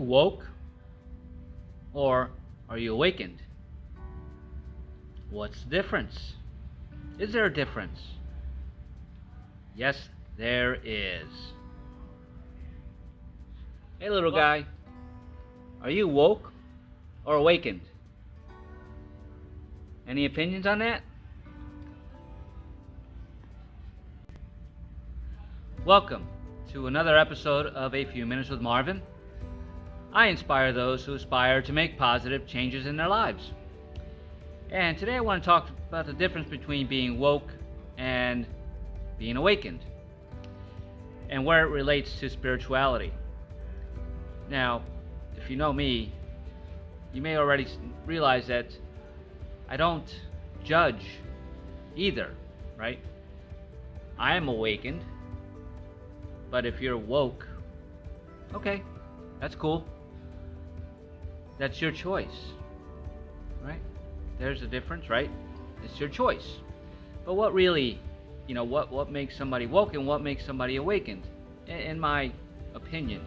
woke or are you awakened? What's the difference? Is there a difference? Yes, there is. Hey, little guy, are you woke or awakened? Any opinions on that? Welcome to another episode of A Few Minutes with Marvin. I inspire those who aspire to make positive changes in their lives. And today I want to talk about the difference between being woke and being awakened, and where it relates to spirituality. Now, if you know me, you may already realize that I don't judge either, right? I am awakened, but if you're woke, okay, that's cool. That's your choice, right? There's a difference, right? It's your choice. But what really, what makes somebody woke and what makes somebody awakened? In my opinion,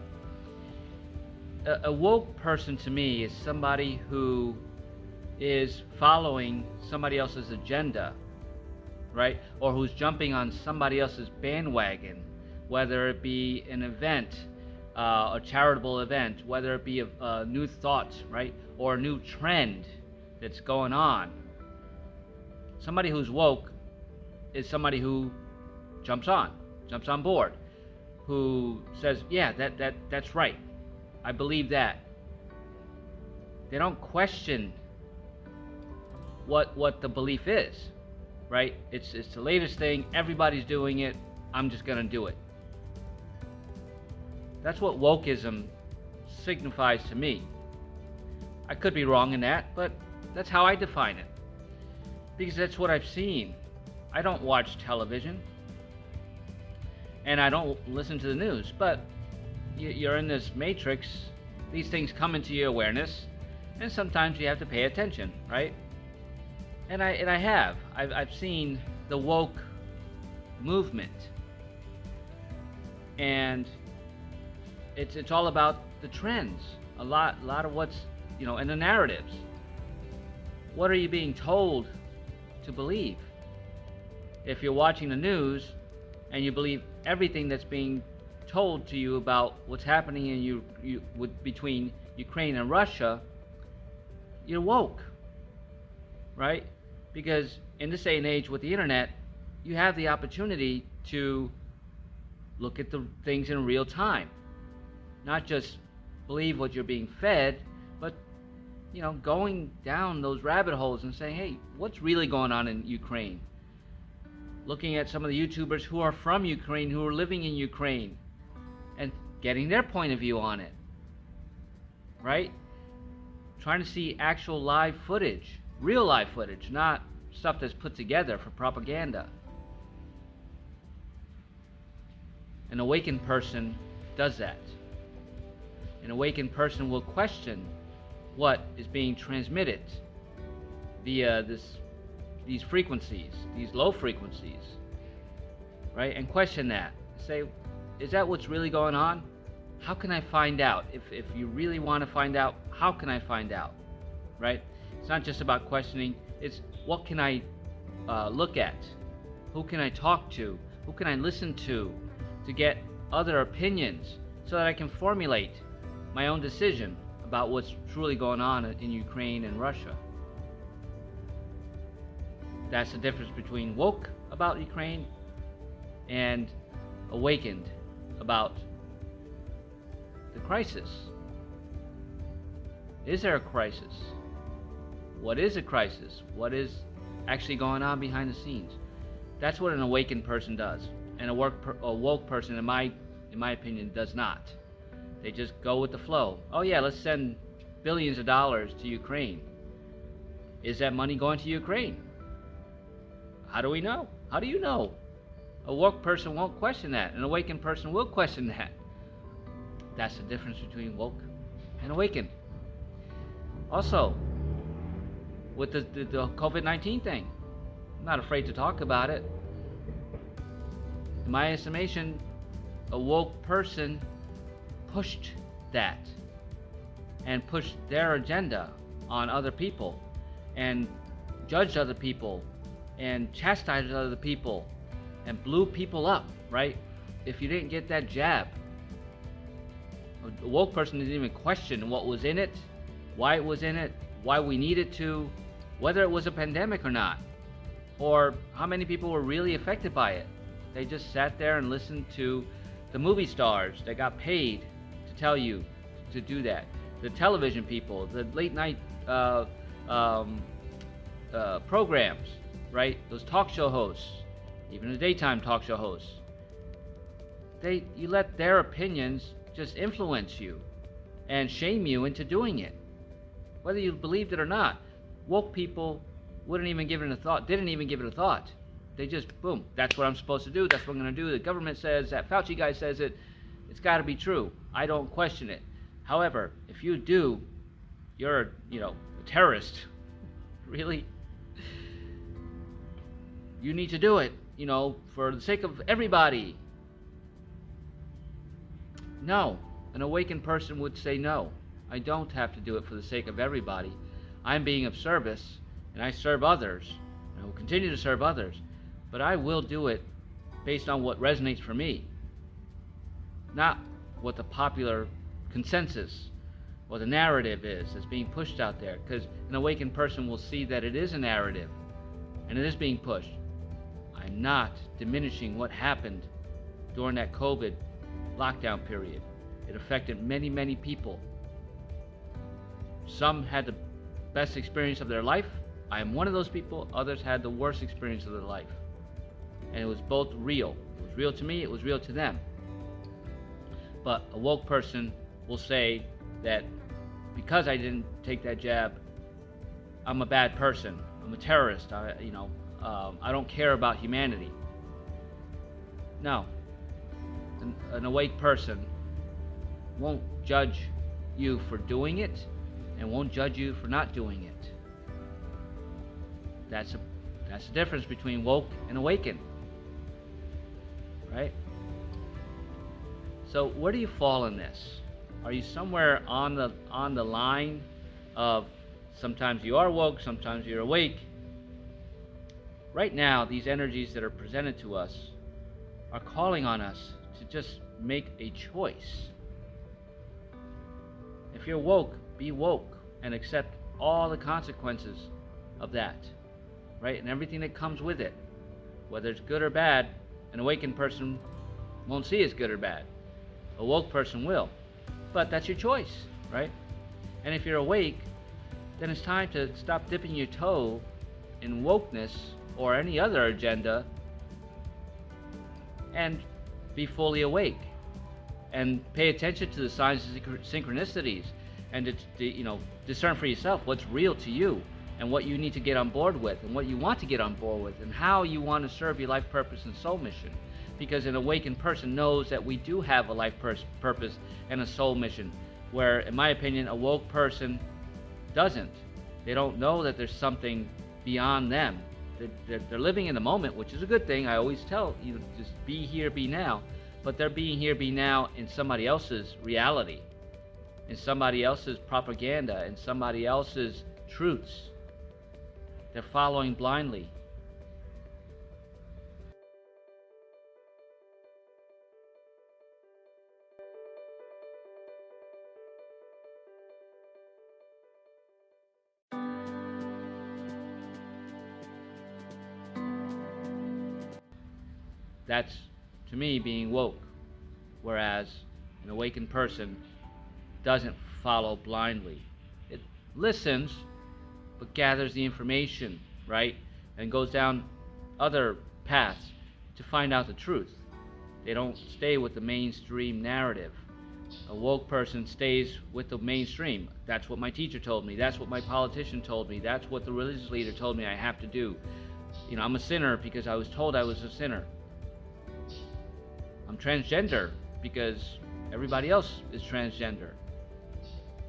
a woke person to me is somebody who is following somebody else's agenda, right? Or who's jumping on somebody else's bandwagon, whether it be an event, a charitable event, whether it be a new thought, right? Or a new trend that's going on. Somebody who's woke is somebody who jumps on board, who says, yeah, that's right. I believe that. They don't question what the belief is, right? It's the latest thing, everybody's doing it, I'm just gonna do it. That's what wokeism signifies to me. I could be wrong in that, but that's how I define it, because that's what I've seen. I don't watch television and I don't listen to the news, but you're in this matrix. These things come into your awareness, and sometimes you have to pay attention, right? And I've seen the woke movement, and it's all about the trends, a lot of what's, and the narratives. What are you being told to believe? If you're watching the news and you believe everything that's being told to you about what's happening between Ukraine and Russia, you're woke, right? Because in this day and age with the internet, you have the opportunity to look at the things in real time. Not just believe what you're being fed, but going down those rabbit holes and saying, hey, what's really going on in Ukraine? Looking at some of the YouTubers who are from Ukraine, who are living in Ukraine, and getting their point of view on it, right? Trying to see actual live footage, real live footage, not stuff that's put together for propaganda. An awakened person does that. An awakened person will question what is being transmitted via these frequencies, these low frequencies, right? And question that. Say, is that what's really going on? How can I find out? If you really want to find out, how can I find out, right? It's not just about questioning. It's what can I look at? Who can I talk to? Who can I listen to get other opinions so that I can formulate my own decision about what's truly going on in Ukraine and Russia. That's the difference between woke about Ukraine and awakened about the crisis. Is there a crisis? What is a crisis? What is actually going on behind the scenes? That's what an awakened person does, and a woke person, in my opinion, does not. They just go with the flow. Oh yeah, let's send billions of dollars to Ukraine. Is that money going to Ukraine? How do we know? How do you know? A woke person won't question that. An awakened person will question that. That's the difference between woke and awakened. Also, with the COVID-19 thing, I'm not afraid to talk about it. In my estimation, a woke person pushed that. and pushed their agenda on other people and judged other people and chastised other people and blew people up, right? If you didn't get that jab, a woke person didn't even question what was in it, why it was in it, why we needed to, whether it was a pandemic or not, or how many people were really affected by it. They just sat there and listened to the movie stars that got paid to tell you to do that, the television people, the late night programs, right? Those talk show hosts, even the daytime talk show hosts. You let their opinions just influence you and shame you into doing it, whether you believed it or not. Woke people didn't even give it a thought. They just, boom, that's what I'm supposed to do, that's what I'm going to do. The government says, that Fauci guy says it, it's got to be true. I don't question it. However, if you do, you're, a terrorist. Really? You need to do it, for the sake of everybody. No, an awakened person would say no. I don't have to do it for the sake of everybody. I'm being of service, and I serve others, and I will continue to serve others, but I will do it based on what resonates for me, not what the popular consensus or the narrative is that's being pushed out there, because an awakened person will see that it is a narrative, and it is being pushed. I'm not diminishing what happened during that COVID lockdown period. It affected many, many people. Some had the best experience of their life. I am one of those people. Others had the worst experience of their life. And it was both real. It was real to me, it was real to them. But a woke person will say that because I didn't take that jab, I'm a bad person. I'm a terrorist. I don't care about humanity. No. An awake person won't judge you for doing it and won't judge you for not doing it. That's the difference between woke and awakened, right? So where do you fall in this? Are you somewhere on the line of sometimes you are woke, sometimes you're awake? Right now, these energies that are presented to us are calling on us to just make a choice. If you're woke, be woke and accept all the consequences of that, right? And everything that comes with it, whether it's good or bad. An awakened person won't see it's good or bad. A woke person will. But that's your choice, right? And if you're awake, then it's time to stop dipping your toe in wokeness or any other agenda and be fully awake and pay attention to the signs and synchronicities and to discern for yourself what's real to you and what you need to get on board with and what you want to get on board with and how you want to serve your life purpose and soul mission. Because an awakened person knows that we do have a life purpose and a soul mission, where, in my opinion, a woke person doesn't. They don't know that there's something beyond them. They're living in the moment, which is a good thing. I always tell you, just be here, be now. But they're being here, be now in somebody else's reality, in somebody else's propaganda, in somebody else's truths. They're following blindly. That's, to me, being woke. Whereas an awakened person doesn't follow blindly. It listens, but gathers the information, right? And goes down other paths to find out the truth. They don't stay with the mainstream narrative. A woke person stays with the mainstream. That's what my teacher told me. That's what my politician told me. That's what the religious leader told me I have to do. I'm a sinner because I was told I was a sinner. I'm transgender because everybody else is transgender.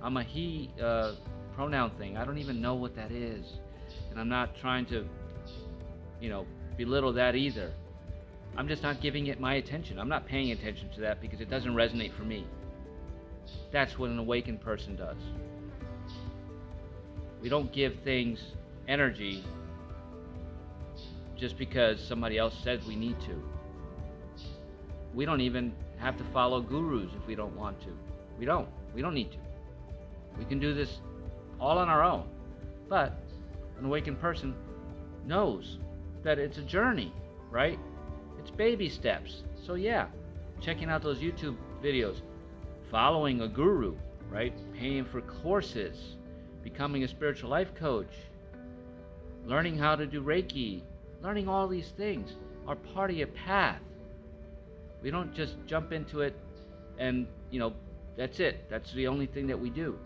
I'm a he pronoun thing. I don't even know what that is. And I'm not trying to, belittle that either. I'm just not giving it my attention. I'm not paying attention to that because it doesn't resonate for me. That's what an awakened person does. We don't give things energy just because somebody else says we need to. We don't even have to follow gurus if we don't want to. We don't need to. We can do this all on our own. But an awakened person knows that it's a journey, right? It's baby steps. So yeah, checking out those YouTube videos, following a guru, right? Paying for courses, becoming a spiritual life coach, learning how to do Reiki, learning all these things are part of your path. We don't just jump into it and, that's it. That's the only thing that we do.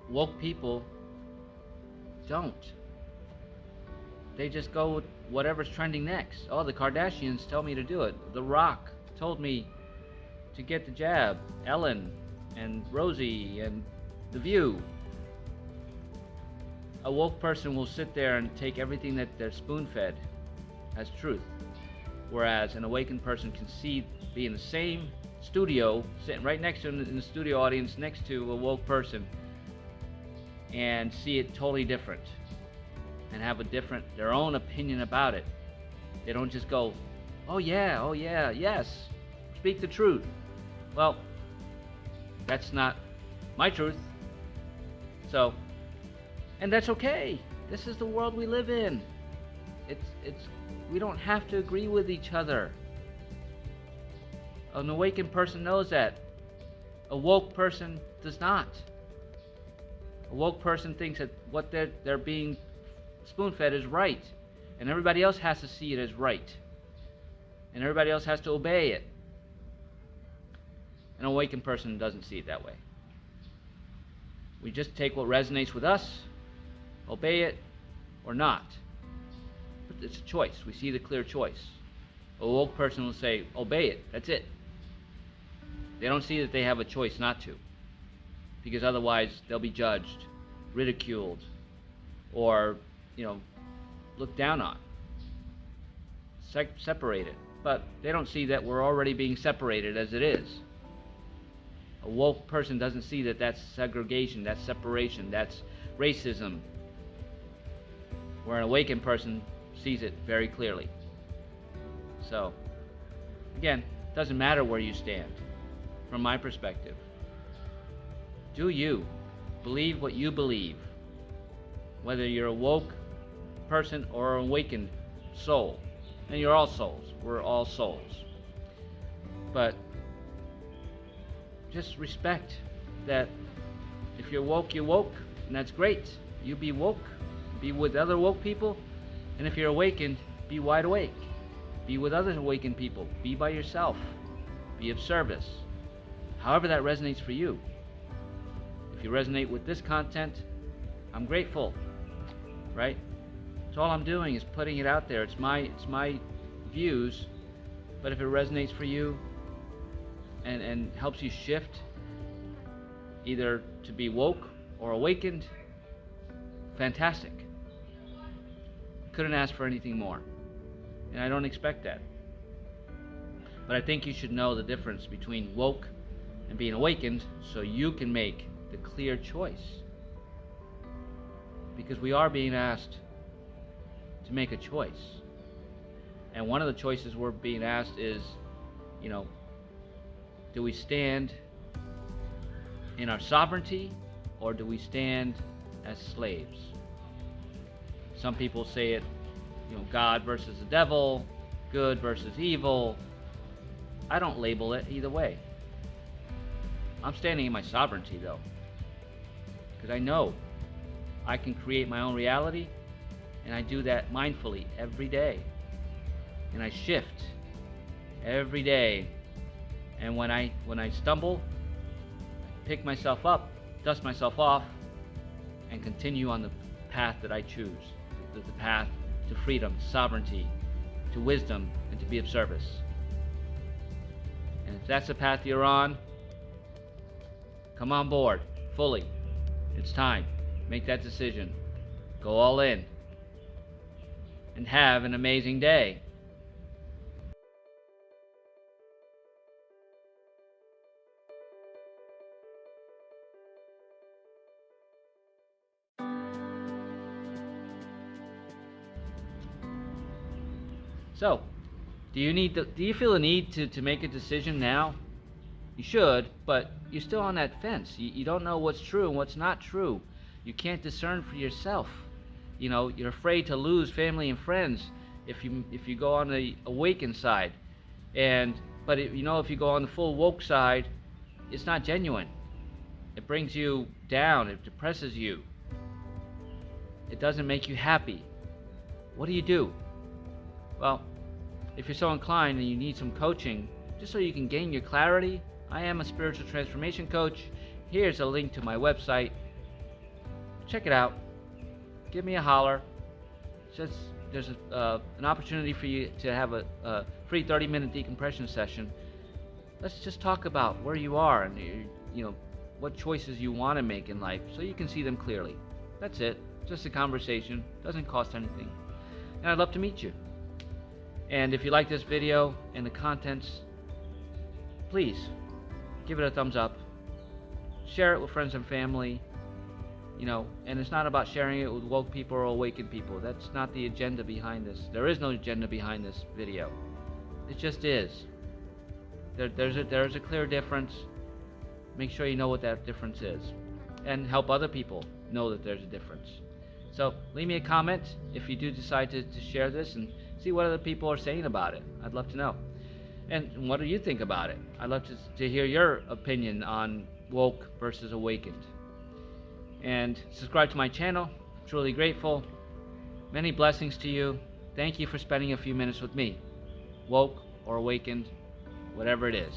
Woke people don't. They just go with whatever's trending next. Oh, the Kardashians tell me to do it. The Rock told me to get the jab. Ellen and Rosie and The View. A woke person will sit there and take everything that they're spoon-fed as truth. Whereas an awakened person can be in the same studio, sitting right next to him in the studio audience, next to a woke person, and see it totally different, and have their own opinion about it. They don't just go, oh yeah, yes, speak the truth. Well, that's not my truth. So, and that's okay. This is the world we live in. We don't have to agree with each other. An awakened person knows that. A woke person does not. A woke person thinks that what they're being spoon-fed is right, and everybody else has to see it as right, and everybody else has to obey it. An awakened person doesn't see it that way. We just take what resonates with us, obey it, or not. But it's a choice. We see the clear choice. A woke person will say, obey it. That's it. They don't see that they have a choice not to, because otherwise they'll be judged, ridiculed, or looked down on, separated. But they don't see that we're already being separated as it is. A woke person doesn't see that that's segregation, that's separation, that's racism, where an awakened person sees it very clearly. So, again, it doesn't matter where you stand, from my perspective. Do you believe what you believe, whether you're a woke person or an awakened soul. And you're all souls. We're all souls. But just respect that if you're woke, you're woke, and that's great. You be woke, be with other woke people, and if you're awakened, be wide awake. Be with other awakened people. Be by yourself. Be of service. However that resonates for you. If you resonate with this content, I'm grateful, right? So all I'm doing is putting it out there. It's my views, but if it resonates for you and helps you shift either to be woke or awakened, fantastic. Couldn't ask for anything more, and I don't expect that. But I think you should know the difference between woke and being awakened, so you can make the clear choice. Because we are being asked to make a choice. And one of the choices we're being asked is, do we stand in our sovereignty, or do we stand as slaves? Some people say it, God versus the devil, good versus evil. I don't label it either way. I'm standing in my sovereignty, though, because I know I can create my own reality, and I do that mindfully every day. And I shift every day. And when I stumble, I pick myself up, dust myself off, and continue on the path that I choose. The path to freedom, sovereignty, to wisdom, and to be of service. And if that's the path you're on, come on board fully. It's time. Make that decision. Go all in. And have an amazing day. So, do you feel the need to make a decision now? You should, but you're still on that fence. You don't know what's true and what's not true. You can't discern for yourself. You're afraid to lose family and friends if you go on the awakened side. But if you go on the full woke side, it's not genuine. It brings you down. It depresses you. It doesn't make you happy. What do you do? Well, if you're so inclined and you need some coaching, just so you can gain your clarity, I am a spiritual transformation coach. Here's a link to my website. Check it out. Give me a holler. There's an opportunity for you to have a free 30-minute decompression session. Let's just talk about where you are and what choices you want to make in life, so you can see them clearly. That's it. Just a conversation. Doesn't cost anything. And I'd love to meet you. And if you like this video and the contents, please give it a thumbs up. Share it with friends and family. And it's not about sharing it with woke people or awakened people. That's not the agenda behind this. There is no agenda behind this video. It just is. There's a clear difference. Make sure you know what that difference is, and help other people know that there's a difference. So leave me a comment if you do decide to share this, and see what other people are saying about it. I'd love to know. And what do you think about it? I'd love to hear your opinion on woke versus awakened. And subscribe to my channel. Truly grateful. Many blessings to you. Thank you for spending a few minutes with me. Woke or awakened, whatever it is.